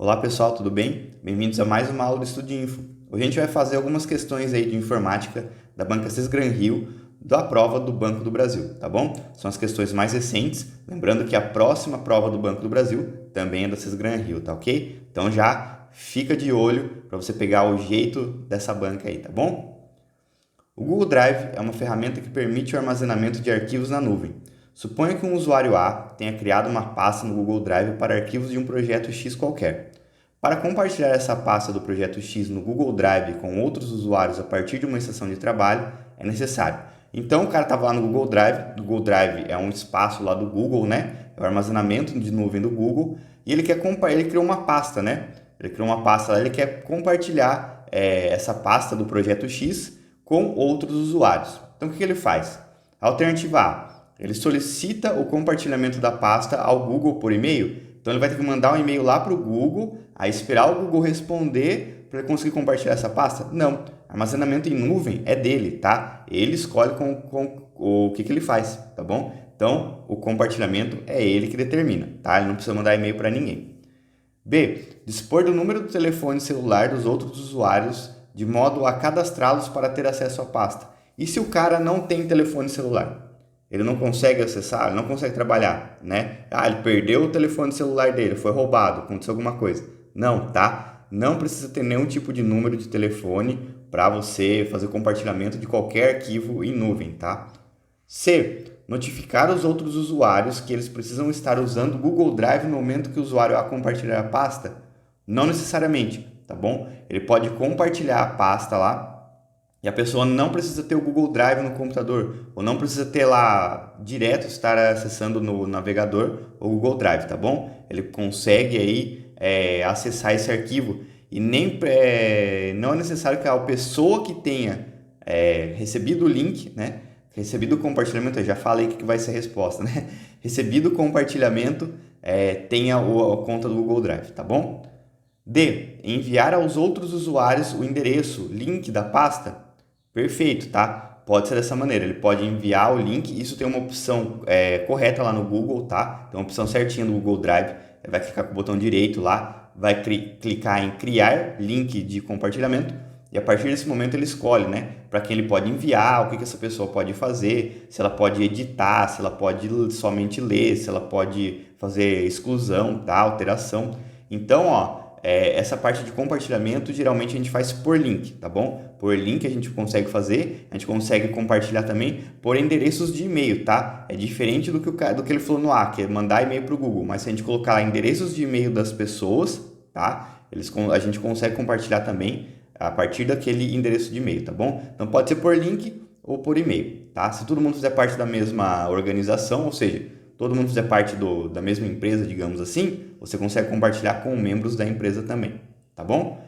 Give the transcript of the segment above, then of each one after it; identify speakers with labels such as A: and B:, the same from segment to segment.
A: Olá pessoal, tudo bem? Bem-vindos a mais uma aula do Estudinfo. Hoje a gente vai fazer algumas questões aí de informática da Banca Cis-Gran-Rio da prova do Banco do Brasil, tá bom? São as questões mais recentes, lembrando que a próxima prova do Banco do Brasil também é da Cis-Gran-Rio, tá ok? Então já fica de olho para você pegar o jeito dessa banca aí, tá bom? O Google Drive é uma ferramenta que permite o armazenamento de arquivos na nuvem. Suponha que um usuário A tenha criado uma pasta no Google Drive para arquivos de um projeto X qualquer. Para compartilhar essa pasta do projeto X no Google Drive com outros usuários a partir de uma estação de trabalho, é necessário. Então o cara estava lá no Google Drive, o Google Drive é um espaço lá do Google, né? É o armazenamento de nuvem do Google, e ele criou uma pasta, né? Ele criou uma pasta lá, ele quer compartilhar essa pasta do projeto X com outros usuários. Então o que ele faz? Alternativa A, ele solicita o compartilhamento da pasta ao Google por e-mail. Então ele vai ter que mandar um e-mail lá para o Google, aí esperar o Google responder para ele conseguir compartilhar essa pasta? Não, armazenamento em nuvem é dele, tá? Ele escolhe o que ele faz, tá bom? Então o compartilhamento é ele que determina, tá? Ele não precisa mandar e-mail para ninguém. B, dispor do número do telefone celular dos outros usuários de modo a cadastrá-los para ter acesso à pasta. E se o cara não tem telefone celular? Ele não consegue acessar, ele não consegue trabalhar, né? Ele perdeu o telefone celular dele, foi roubado, aconteceu alguma coisa. Não, tá? Não precisa ter nenhum tipo de número de telefone para você fazer compartilhamento de qualquer arquivo em nuvem, tá? C, notificar os outros usuários que eles precisam estar usando o Google Drive no momento que o usuário A compartilhar a pasta? Não necessariamente, tá bom? Ele pode compartilhar a pasta lá e a pessoa não precisa ter o Google Drive no computador, ou não precisa ter lá direto estar acessando no navegador o Google Drive, tá bom? Ele consegue aí acessar esse arquivo e não é necessário que a pessoa que tenha recebido o link, né? Recebido o compartilhamento, eu já falei que vai ser a resposta, né? Recebido o compartilhamento, tenha a conta do Google Drive, tá bom? D, enviar aos outros usuários o endereço, link da pasta. Perfeito, tá? Pode ser dessa maneira, ele pode enviar o link, isso tem uma opção correta lá no Google, tá? Tem uma opção certinha no Google Drive, ele vai clicar com o botão direito lá, vai clicar em criar link de compartilhamento, e a partir desse momento ele escolhe, né, para quem ele pode enviar, o que essa pessoa pode fazer, se ela pode editar, se ela pode somente ler, se ela pode fazer exclusão, tá, alteração. Então, essa parte de compartilhamento geralmente a gente faz por link, tá bom? Por link a gente consegue fazer, a gente consegue compartilhar também por endereços de e-mail, tá? É diferente do que ele falou no A, que é mandar e-mail para o Google, mas se a gente colocar endereços de e-mail das pessoas, tá? A gente consegue compartilhar também a partir daquele endereço de e-mail, tá bom? Então pode ser por link ou por e-mail, tá? Se todo mundo fizer parte da mesma organização, ou seja, todo mundo fizer parte da mesma empresa, digamos assim, você consegue compartilhar com membros da empresa também, tá bom?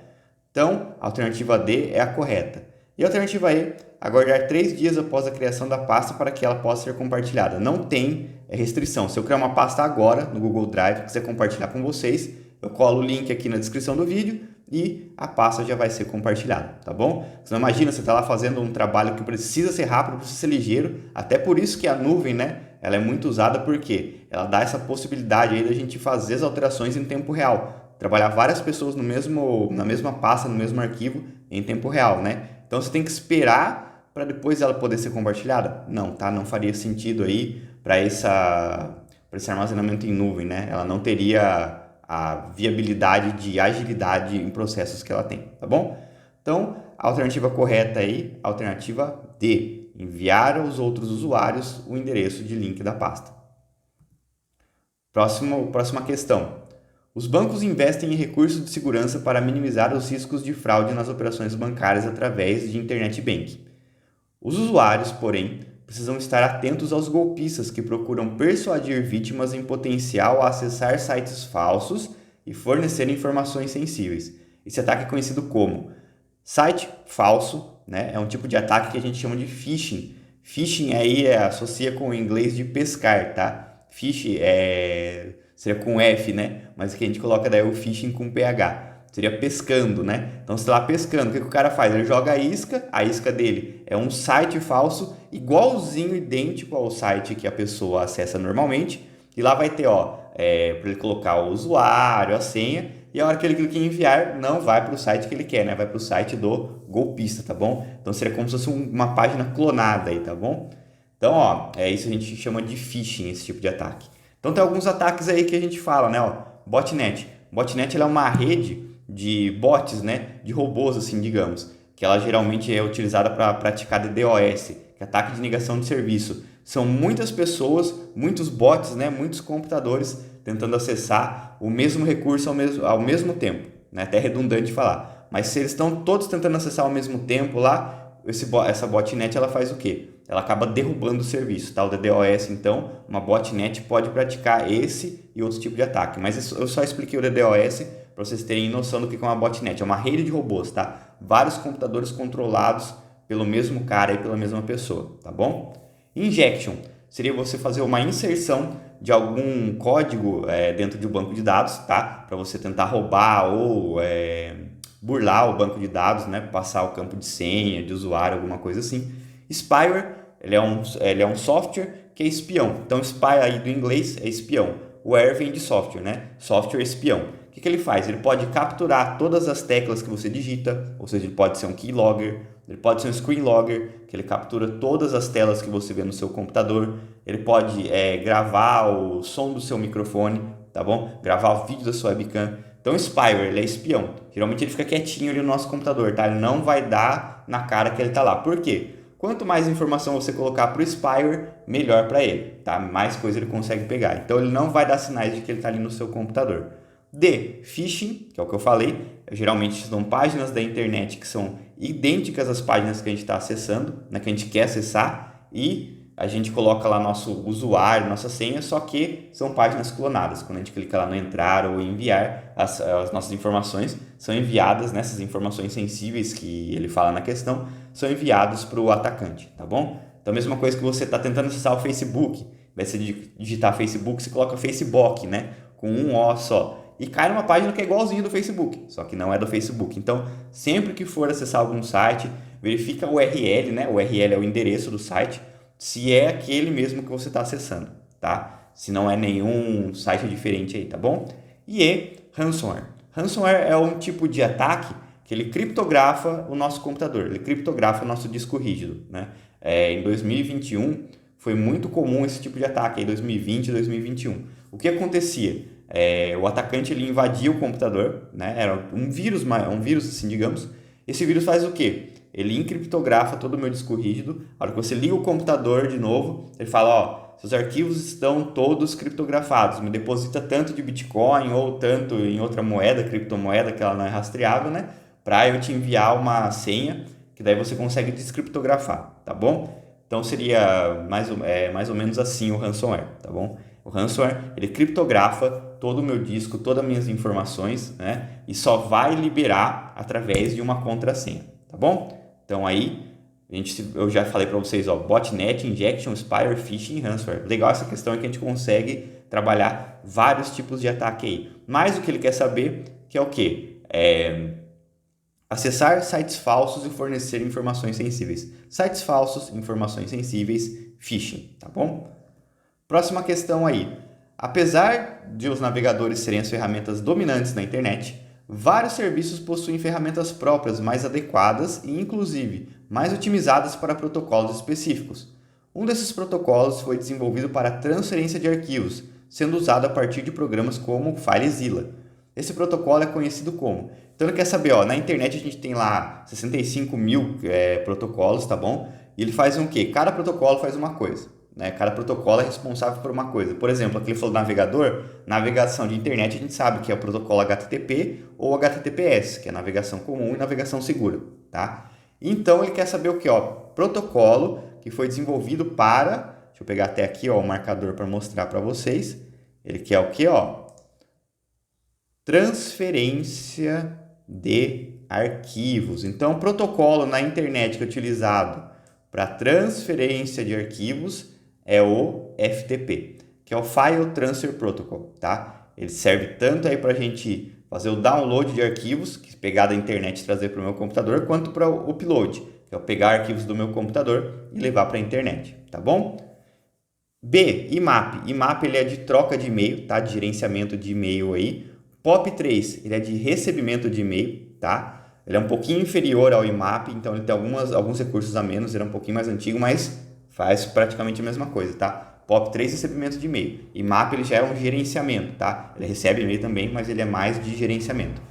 A: Então, a alternativa D é a correta. E a alternativa E, aguardar 3 dias após a criação da pasta para que ela possa ser compartilhada. Não tem restrição. Se eu criar uma pasta agora no Google Drive, quiser compartilhar com vocês, eu colo o link aqui na descrição do vídeo e a pasta já vai ser compartilhada, tá bom? Você não imagina, você está lá fazendo um trabalho que precisa ser rápido, precisa ser ligeiro, até por isso que a nuvem, né, ela é muito usada porque ela dá essa possibilidade aí da gente fazer as alterações em tempo real, trabalhar várias pessoas na mesma pasta, no mesmo arquivo em tempo real, né? Então você tem que esperar para depois ela poder ser compartilhada? Não, tá? Não faria sentido aí para esse armazenamento em nuvem, né? Ela não teria a viabilidade de agilidade em processos que ela tem, tá bom? Então, a alternativa correta aí, a alternativa D, enviar aos outros usuários o endereço de link da pasta. Próxima questão. Os bancos investem em recursos de segurança para minimizar os riscos de fraude nas operações bancárias através de internet banking. Os usuários, porém, precisam estar atentos aos golpistas que procuram persuadir vítimas em potencial a acessar sites falsos e fornecer informações sensíveis. Esse ataque é conhecido como site falso, né? É um tipo de ataque que a gente chama de phishing. Phishing aí associa com o inglês de pescar, tá? Fish seria com F, né? Mas que a gente coloca daí o phishing com PH. Seria pescando, né? Então, você está lá pescando, o que o cara faz? Ele joga a isca dele é um site falso, igualzinho, idêntico ao site que a pessoa acessa normalmente, e lá vai ter, para ele colocar o usuário, a senha, e a hora que ele clica em enviar, não vai para o site que ele quer, né? Vai para o site do golpista, tá bom? Então seria como se fosse uma página clonada aí, tá bom? Então, ó, isso a gente chama de phishing, esse tipo de ataque. Então tem alguns ataques aí que a gente fala, né? Ó, botnet. Botnet ela é uma rede de bots, né? De robôs, assim, digamos, que ela geralmente é utilizada para praticar DDoS, que é ataque de negação de serviço. São muitas pessoas, muitos bots, né? Muitos computadores tentando acessar o mesmo recurso ao mesmo tempo, né? Até redundante falar. Mas se eles estão todos tentando acessar ao mesmo tempo lá, essa botnet ela faz o quê? Ela acaba derrubando o serviço, tá? O DDoS, então, uma botnet pode praticar esse e outro tipo de ataque. Mas eu só expliquei o DDoS para vocês terem noção do que é uma botnet. É uma rede de robôs, tá? Vários computadores controlados pelo mesmo cara e pela mesma pessoa, tá bom? Injection seria você fazer uma inserção de algum código dentro de um banco de dados, tá? Para você tentar roubar ou burlar o banco de dados, né? Passar o campo de senha, de usuário, alguma coisa assim. Spyware, ele é um software que é espião. Então, spy aí do inglês é espião. Ware vem de software, né? Software espião. O que ele faz? Ele pode capturar todas as teclas que você digita, ou seja, ele pode ser um keylogger, ele pode ser um screen logger, que ele captura todas as telas que você vê no seu computador. Ele pode gravar o som do seu microfone, tá bom? Gravar o vídeo da sua webcam. Então, o spyware, ele é espião. Geralmente ele fica quietinho ali no nosso computador, tá? Ele não vai dar na cara que ele tá lá. Por quê? Quanto mais informação você colocar para o spyware, melhor para ele, tá? Mais coisa ele consegue pegar. Então, ele não vai dar sinais de que ele está ali no seu computador. D, phishing, que é o que eu falei. Geralmente são páginas da internet que são idênticas às páginas que a gente está acessando, né? Que a gente quer acessar, e a gente coloca lá nosso usuário, nossa senha, só que são páginas clonadas. Quando a gente clica lá no entrar ou enviar, as nossas informações são enviadas, nessas informações sensíveis que ele fala na questão, são enviados para o atacante, tá bom? Então, a mesma coisa que você está tentando acessar o Facebook, vai ser digitar Facebook, você coloca Facebook, né? Com um O só. E cai numa página que é igualzinha do Facebook, só que não é do Facebook. Então, sempre que for acessar algum site, verifica o URL, né? O URL é o endereço do site, se é aquele mesmo que você está acessando, tá? Se não é nenhum site diferente aí, tá bom? E ransomware. Ransomware é um tipo de ataque que ele criptografa o nosso computador, ele criptografa o nosso disco rígido, né? Em 2021 foi muito comum esse tipo de ataque, em 2020 e 2021. O que acontecia? O atacante ele invadia o computador, né? Era um vírus assim, digamos. Esse vírus faz o quê? Ele encriptografa todo o meu disco rígido. A hora que você liga o computador de novo, ele fala, ó, seus arquivos estão todos criptografados, me deposita tanto de Bitcoin ou tanto em outra moeda, criptomoeda, que ela não é rastreável, né? Para eu te enviar uma senha, que daí você consegue descriptografar, tá bom? Então seria mais ou menos assim o ransomware, tá bom? O ransomware, ele criptografa todo o meu disco, todas as minhas informações, né? E só vai liberar através de uma contrassenha, tá bom? Então aí, eu já falei para vocês, ó, botnet, injection, spyware, phishing e ransomware. Legal essa questão é que a gente consegue trabalhar vários tipos de ataque aí. Mas o que ele quer saber, que é o quê? Acessar sites falsos e fornecer informações sensíveis. Sites falsos, informações sensíveis, phishing, tá bom? Próxima questão aí. Apesar de os navegadores serem as ferramentas dominantes na internet, vários serviços possuem ferramentas próprias mais adequadas e, inclusive, mais otimizadas para protocolos específicos. Um desses protocolos foi desenvolvido para transferência de arquivos, sendo usado a partir de programas como o FileZilla. Esse protocolo é conhecido como... Então, ele quer saber, ó, na internet a gente tem lá 65 mil protocolos, tá bom? E ele faz o quê? Cada protocolo faz uma coisa, né? Cada protocolo é responsável por uma coisa. Por exemplo, aqui ele falou navegador, navegação de internet a gente sabe que é o protocolo HTTP ou HTTPS, que é navegação comum e navegação segura, tá? Então, ele quer saber o quê? Ó, protocolo que foi desenvolvido para... Deixa eu pegar até aqui, ó, o marcador para mostrar para vocês. Ele quer o quê? Ó, transferência de arquivos. Então, o protocolo na internet que é utilizado para transferência de arquivos é o FTP, que é o File Transfer Protocol, tá? Ele serve tanto aí para a gente fazer o download de arquivos, que pegar da internet e trazer para o meu computador, quanto para o upload, que é o pegar arquivos do meu computador e levar para a internet, tá bom? B, IMAP. IMAP ele é de troca de e-mail, tá? De gerenciamento de e-mail aí, POP3, ele é de recebimento de e-mail, tá? Ele é um pouquinho inferior ao IMAP, então ele tem alguns recursos a menos, ele é um pouquinho mais antigo, mas faz praticamente a mesma coisa, tá? POP3, recebimento de e-mail. IMAP, ele já é um gerenciamento, tá? Ele recebe e-mail também, mas ele é mais de gerenciamento.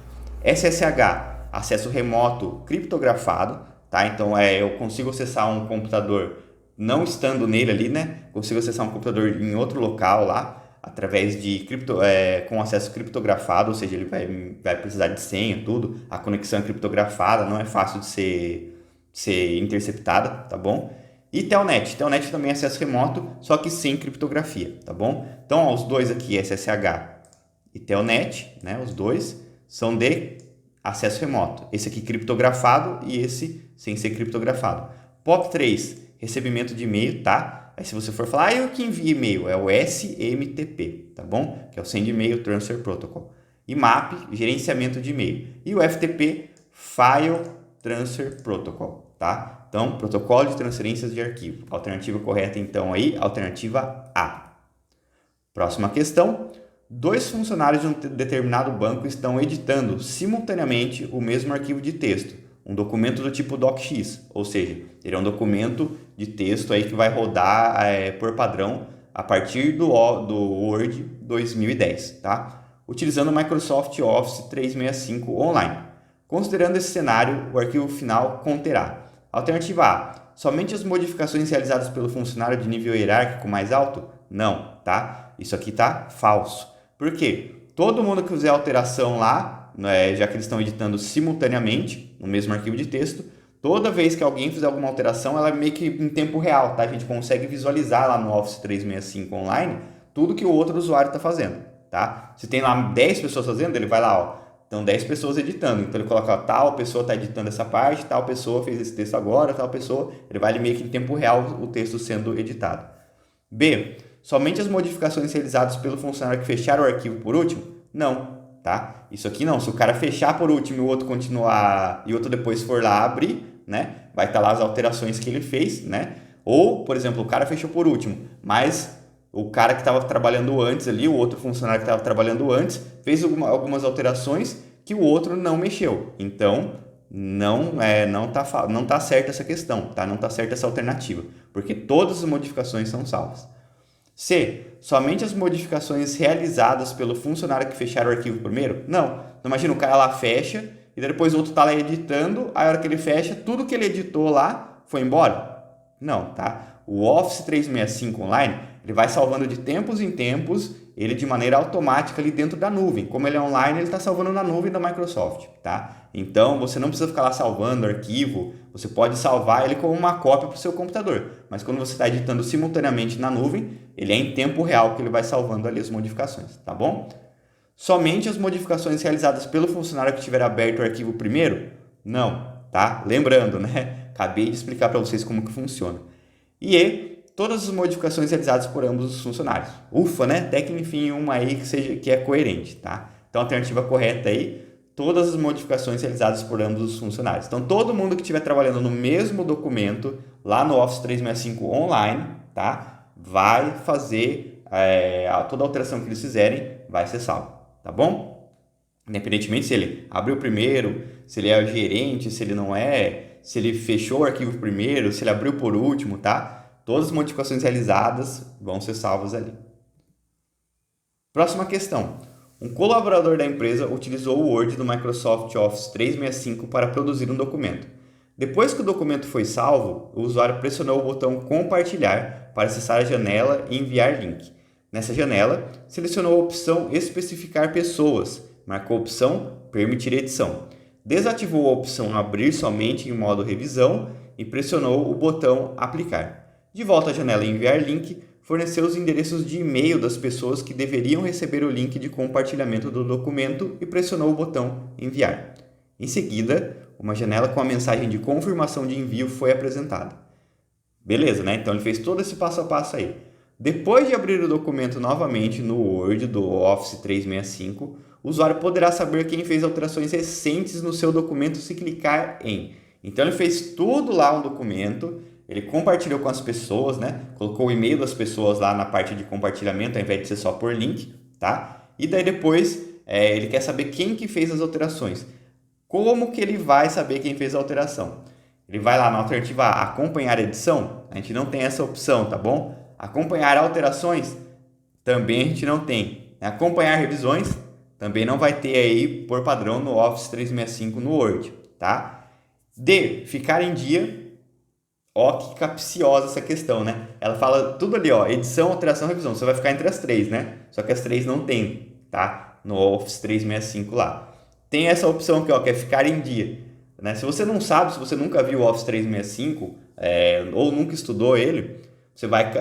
A: SSH, acesso remoto criptografado, tá? Então, eu consigo acessar um computador não estando nele ali, né? Consigo acessar um computador em outro local lá, através de com acesso criptografado, ou seja, ele vai precisar de senha, tudo. A conexão é criptografada, não é fácil de ser interceptada, tá bom? E Telnet. Telnet também é acesso remoto, só que sem criptografia, tá bom? Então, os dois aqui, SSH e Telnet, né? Os dois são de acesso remoto. Esse aqui criptografado e esse sem ser criptografado. POP3, recebimento de e-mail, tá? Aí se você for falar, eu que envio e-mail, é o SMTP, tá bom? Que é o Send Email Transfer Protocol. IMAP, gerenciamento de e-mail. E o FTP, File Transfer Protocol, tá? Então, protocolo de transferências de arquivo. Alternativa correta, então, aí, alternativa A. Próxima questão. 2 funcionários de um determinado banco estão editando simultaneamente o mesmo arquivo de texto, um documento do tipo DocX, ou seja, ele é um documento de texto aí que vai rodar por padrão a partir do Word 2010, tá? Utilizando o Microsoft Office 365 online. Considerando esse cenário, o arquivo final conterá: alternativa A, somente as modificações realizadas pelo funcionário de nível hierárquico mais alto? Não, tá? Isso aqui tá falso. Por quê? Todo mundo que fizer alteração lá, já que eles estão editando simultaneamente no mesmo arquivo de texto, toda vez que alguém fizer alguma alteração, ela é meio que em tempo real, tá? A gente consegue visualizar lá no Office 365 online tudo que o outro usuário está fazendo, tá? Se tem lá 10 pessoas fazendo, ele vai lá, ó, então 10 pessoas editando, então ele coloca, ó, tal pessoa está editando essa parte, tal pessoa fez esse texto agora, tal pessoa, ele vai ali meio que em tempo real o texto sendo editado. B, somente as modificações realizadas pelo funcionário que fechar o arquivo por último? Não, tá? Isso aqui não. Se o cara fechar por último e o outro continuar e o outro depois for lá abrir, né? Vai estar lá as alterações que ele fez, né? Ou, por exemplo, o cara fechou por último, mas o cara que estava trabalhando antes ali, o outro funcionário que estava trabalhando antes, fez algumas alterações que o outro não mexeu. Então, não tá certa essa questão, tá? Não tá certa essa alternativa, porque todas as modificações são salvas. C, somente as modificações realizadas pelo funcionário que fechar o arquivo primeiro? Não. Então, imagina o cara lá fecha e depois o outro está lá editando, aí a hora que ele fecha, tudo que ele editou lá foi embora? Não, tá? O Office 365 Online, ele vai salvando de tempos em tempos, ele de maneira automática ali dentro da nuvem. Como ele é online, ele está salvando na nuvem da Microsoft, tá? Então, você não precisa ficar lá salvando arquivo, você pode salvar ele como uma cópia para o seu computador. Mas quando você está editando simultaneamente na nuvem, ele é em tempo real que ele vai salvando ali as modificações, tá bom? Somente as modificações realizadas pelo funcionário que tiver aberto o arquivo primeiro? Não, tá? Lembrando, né? Acabei de explicar para vocês como que funciona. E todas as modificações realizadas por ambos os funcionários. Ufa, né? Até que enfim uma aí que é coerente, tá? Então a alternativa correta aí, todas as modificações realizadas por ambos os funcionários. Então todo mundo que estiver trabalhando no mesmo documento lá no Office 365 online, tá? Vai fazer toda a alteração que eles fizerem vai ser salvo, tá bom? Independentemente se ele abriu primeiro, se ele é o gerente, se ele não é, se ele fechou o arquivo primeiro, se ele abriu por último, tá? Todas as modificações realizadas vão ser salvas ali. Próxima questão. Um colaborador da empresa utilizou o Word do Microsoft Office 365 para produzir um documento. Depois que o documento foi salvo, o usuário pressionou o botão compartilhar para acessar a janela e enviar link. Nessa janela, selecionou a opção especificar pessoas, marcou a opção permitir edição, desativou a opção abrir somente em modo revisão e pressionou o botão aplicar. De volta à janela e enviar link, forneceu os endereços de e-mail das pessoas que deveriam receber o link de compartilhamento do documento e pressionou o botão enviar. Em seguida, uma janela com a mensagem de confirmação de envio foi apresentada. Beleza, né? Então ele fez todo esse passo a passo aí. Depois de abrir o documento novamente no Word do Office 365, o usuário poderá saber quem fez alterações recentes no seu documento se clicar em. Então ele fez tudo lá um documento, ele compartilhou com as pessoas, né? Colocou o e-mail das pessoas lá na parte de compartilhamento, ao invés de ser só por link, tá? E daí depois ele quer saber quem que fez as alterações. Como que ele vai saber quem fez a alteração? Ele vai lá na alternativa A, acompanhar a edição? A gente não tem essa opção, tá bom? Acompanhar alterações? Também a gente não tem. Acompanhar revisões? Também não vai ter aí por padrão no Office 365 no Word, tá? D, ficar em dia. Ó, que capciosa essa questão, né? Ela fala tudo ali, ó, edição, alteração, revisão. Você vai ficar entre as três, né? Só que as três não tem, tá? No Office 365 lá. Tem essa opção aqui, ó, que é ficar em dia, né? Se você não sabe, se você nunca viu o Office 365, ou nunca estudou ele, você vai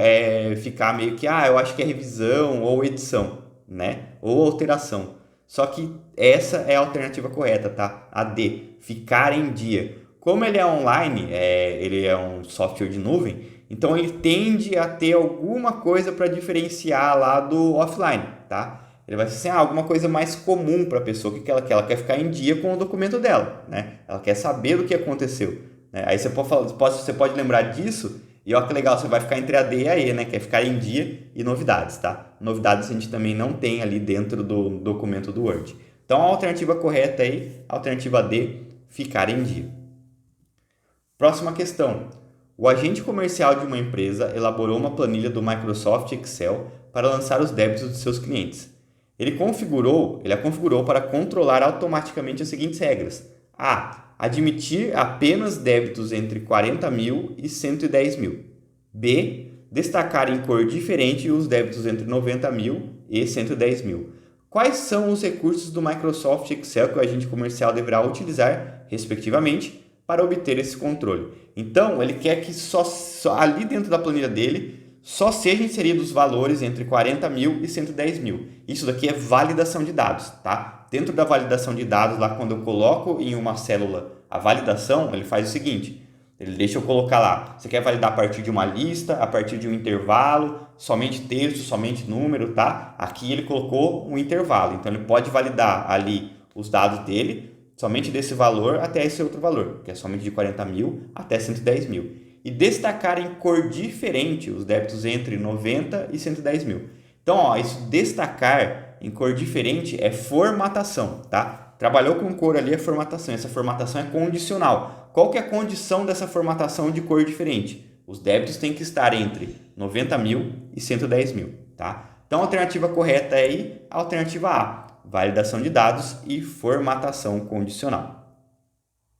A: ficar meio que, eu acho que é revisão ou edição, né? Ou alteração. Só que essa é a alternativa correta, tá? A D, ficar em dia. Como ele é online, ele é um software de nuvem, então ele tende a ter alguma coisa para diferenciar lá do offline, tá? Ele vai ser alguma coisa mais comum para a pessoa, que ela quer? Ela quer ficar em dia com o documento dela, né? Ela quer saber do que aconteceu, né? Aí você pode lembrar disso, e olha que legal, você vai ficar entre a D e a E, né? Que é ficar em dia e novidades, tá? Novidades a gente também não tem ali dentro do documento do Word. Então a alternativa correta aí, a alternativa D, ficar em dia. Próxima questão. O agente comercial de uma empresa elaborou uma planilha do Microsoft Excel para lançar os débitos de seus clientes. Ele a configurou para controlar automaticamente as seguintes regras. A. Admitir apenas débitos entre 40 mil e 110 mil. B. Destacar em cor diferente os débitos entre 90 mil e 110 mil. Quais são os recursos do Microsoft Excel que o agente comercial deverá utilizar, respectivamente, para obter esse controle? Então, ele quer que só ali dentro da planilha dele só sejam inseridos valores entre 40 mil e 110 mil. Isso daqui é validação de dados, tá? Dentro da validação de dados, lá quando eu coloco em uma célula a validação, ele faz o seguinte, ele deixa eu colocar lá, você quer validar a partir de uma lista, a partir de um intervalo, somente texto, somente número, tá? Aqui ele colocou um intervalo, então ele pode validar ali os dados dele, somente desse valor até esse outro valor, que é somente de 40 mil até 110 mil. E destacar em cor diferente os débitos entre 90 e 110 mil. Então, ó, isso destacar em cor diferente é formatação, tá? Trabalhou com cor ali, é formatação. Essa formatação é condicional. Qual que é a condição dessa formatação de cor diferente? Os débitos têm que estar entre 90 mil e 110 mil, tá? Então, a alternativa correta é aí, a alternativa A, validação de dados e formatação condicional.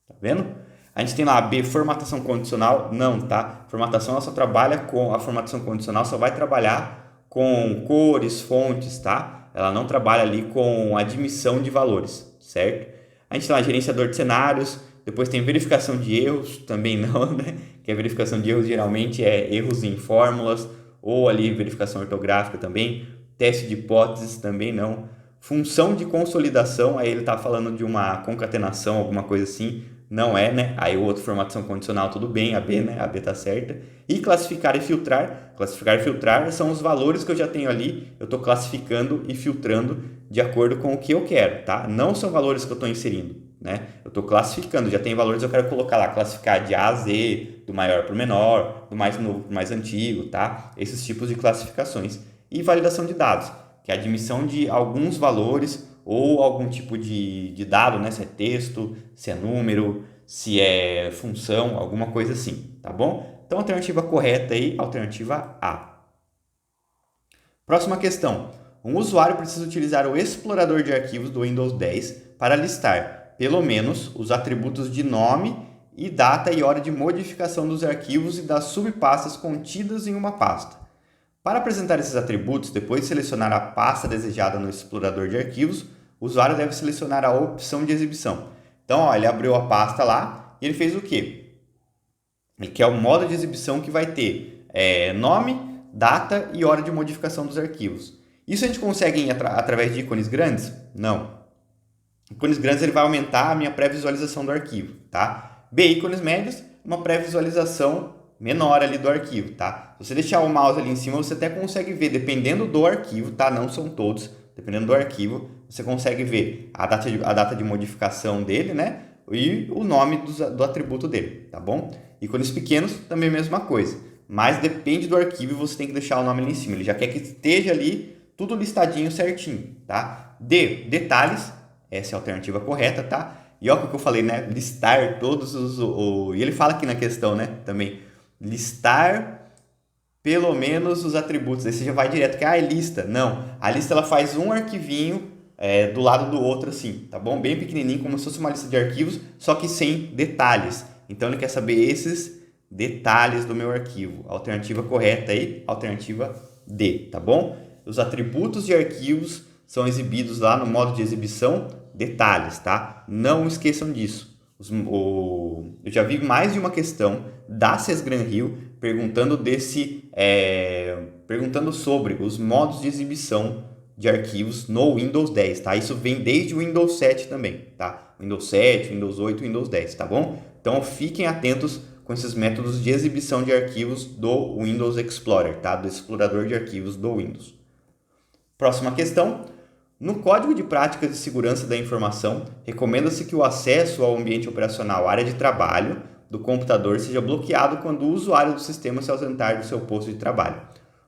A: Tá vendo? A gente tem lá a B, formatação condicional, não, tá? Formatação ela só trabalha com, a formatação condicional só vai trabalhar com cores, fontes, tá? Ela não trabalha ali com admissão de valores, certo? A gente tem lá gerenciador de cenários, depois tem verificação de erros, também não, né? Que a verificação de erros geralmente é erros em fórmulas, ou ali verificação ortográfica também, teste de hipóteses também não. Função de consolidação, aí ele está falando de uma concatenação, alguma coisa assim, não é, né? Aí o outro, formatação condicional, tudo bem, a B, né? A B tá certa. E classificar e filtrar. Classificar e filtrar são os valores que eu já tenho ali, eu estou classificando e filtrando de acordo com o que eu quero, tá? Não são valores que eu estou inserindo, né? Eu estou classificando, já tem valores, eu quero colocar lá, classificar de A a Z, do maior para o menor, do mais novo para o mais antigo, tá? Esses tipos de classificações. E validação de dados, que é a admissão de alguns valores ou algum tipo de dado, né? Se é texto, se é número, se é função, alguma coisa assim, tá bom? Então, a alternativa correta aí, alternativa A. Próxima questão. Um usuário precisa utilizar o explorador de arquivos do Windows 10 para listar, pelo menos, os atributos de nome e data e hora de modificação dos arquivos e das subpastas contidas em uma pasta. Para apresentar esses atributos, depois de selecionar a pasta desejada no explorador de arquivos, o usuário deve selecionar a opção de exibição. Então, ó, ele abriu a pasta lá e ele fez o quê? Ele quer o modo de exibição que vai ter nome, data e hora de modificação dos arquivos. Isso a gente consegue através de ícones grandes? Não. Ícones grandes ele vai aumentar a minha pré-visualização do arquivo, tá? B, ícones médios, uma pré-visualização menor ali do arquivo, tá? Se você deixar o mouse ali em cima, você até consegue ver, dependendo do arquivo, tá? Não são todos, dependendo do arquivo, você consegue ver a data de modificação dele, né? E o nome do atributo dele, tá bom? Ícones pequenos, também a mesma coisa. Mas depende do arquivo e você tem que deixar o nome ali em cima. Ele já quer que esteja ali tudo listadinho certinho, tá? D, detalhes, essa é a alternativa correta, tá? E olha o que eu falei, né? Listar todos os... E ele fala aqui na questão, né? Também, listar pelo menos os atributos. Aí você já vai direto, que é lista. Não, a lista ela faz um arquivinho do lado do outro assim, tá bom? Bem pequenininho, como se fosse uma lista de arquivos, só que sem detalhes. Então ele quer saber esses detalhes do meu arquivo. Alternativa correta aí, alternativa D, tá bom? Os atributos de arquivos são exibidos lá no modo de exibição, detalhes, tá? Não esqueçam disso. Eu já vi mais de uma questão da Sesgran-Rio perguntando perguntando sobre os modos de exibição de arquivos no Windows 10, tá? Isso vem desde o Windows 7 também, tá? Windows 7, Windows 8, Windows 10, tá bom? Então fiquem atentos com esses métodos de exibição de arquivos do Windows Explorer, tá? Do explorador de arquivos do Windows. Próxima questão. No Código de Práticas de Segurança da Informação, recomenda-se que o acesso ao ambiente operacional área de trabalho do computador seja bloqueado quando o usuário do sistema se ausentar do seu posto de trabalho.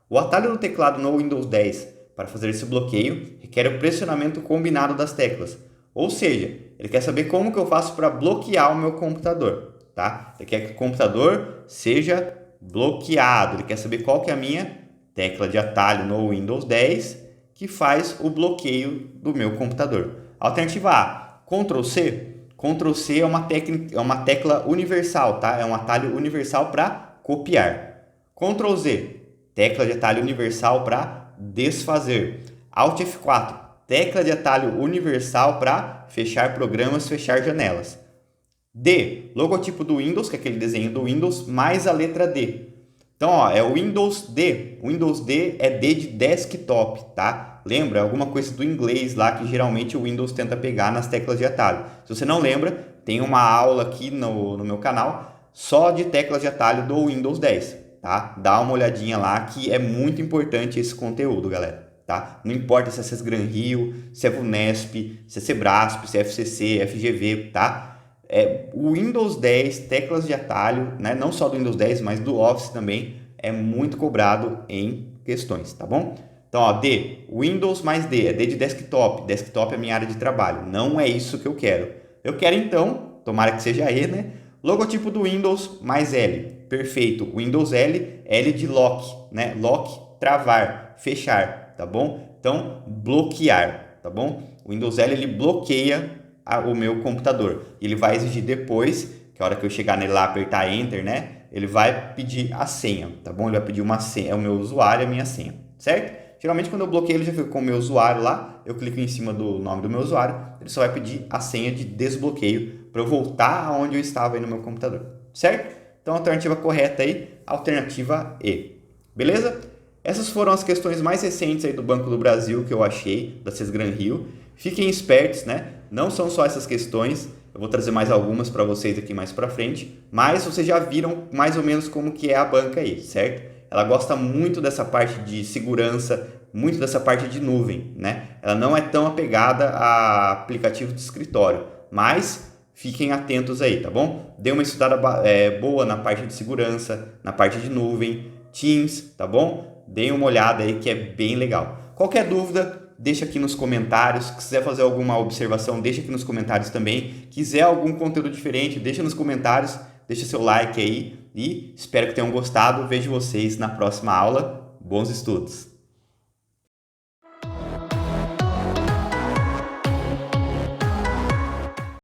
A: O atalho do teclado no Windows 10 para fazer esse bloqueio requer o pressionamento combinado das teclas. Ou seja, ele quer saber como que eu faço para bloquear o meu computador, tá? Ele quer que o computador seja bloqueado. Ele quer saber qual que é a minha tecla de atalho no Windows 10 que faz o bloqueio do meu computador. Alternativa A, Ctrl C. Ctrl C é uma tecla universal, tá? É um atalho universal para copiar. Ctrl Z, tecla de atalho universal para desfazer. Alt F4, tecla de atalho universal para fechar programas, fechar janelas. D, logotipo do Windows, que é aquele desenho do Windows, mais a letra D. Então, é o Windows D. O Windows D é D de desktop, tá? Lembra? Alguma coisa do inglês lá que geralmente o Windows tenta pegar nas teclas de atalho. Se você não lembra, tem uma aula aqui no meu canal só de teclas de atalho do Windows 10, tá? Dá uma olhadinha lá que é muito importante esse conteúdo, galera, tá? Não importa se é Sesgran-Rio, se é VUNESP, se é Sebrasp, se é FCC, FGV, tá? O Windows 10, teclas de atalho, né? Não só do Windows 10, mas do Office também, é muito cobrado em questões, tá bom? Então, ó, D, Windows mais D, é D de desktop. Desktop é a minha área de trabalho. Não é isso que eu quero. Eu quero, então, tomara que seja E, né? Logotipo do Windows mais L. Perfeito. Windows L, L de lock, né? Lock, travar, fechar, tá bom? Então, bloquear, tá bom? O Windows L, ele bloqueia o meu computador. Ele vai exigir depois, que a hora que eu chegar nele lá, apertar Enter, né? Ele vai pedir a senha, tá bom? Ele vai pedir uma senha, é o meu usuário, a minha senha, certo? Geralmente, quando eu bloqueio, ele já fica com o meu usuário lá, eu clico em cima do nome do meu usuário, ele só vai pedir a senha de desbloqueio para eu voltar aonde eu estava aí no meu computador, certo? Então, a alternativa correta aí, alternativa E. Beleza? Essas foram as questões mais recentes aí do Banco do Brasil que eu achei, da Sesgran-Rio. Fiquem espertos, né? Não são só essas questões, eu vou trazer mais algumas para vocês aqui mais para frente, mas vocês já viram mais ou menos como que é a banca aí, certo? Ela gosta muito dessa parte de segurança, muito dessa parte de nuvem, né? Ela não é tão apegada a aplicativo de escritório, mas fiquem atentos aí, tá bom? Dê uma estudada boa na parte de segurança, na parte de nuvem, Teams, tá bom? Deem uma olhada aí que é bem legal. Qualquer dúvida, deixa aqui nos comentários. Se quiser fazer alguma observação, deixa aqui nos comentários também. Quiser algum conteúdo diferente, deixa nos comentários. Deixa seu like aí e espero que tenham gostado. Vejo vocês na próxima aula. Bons estudos!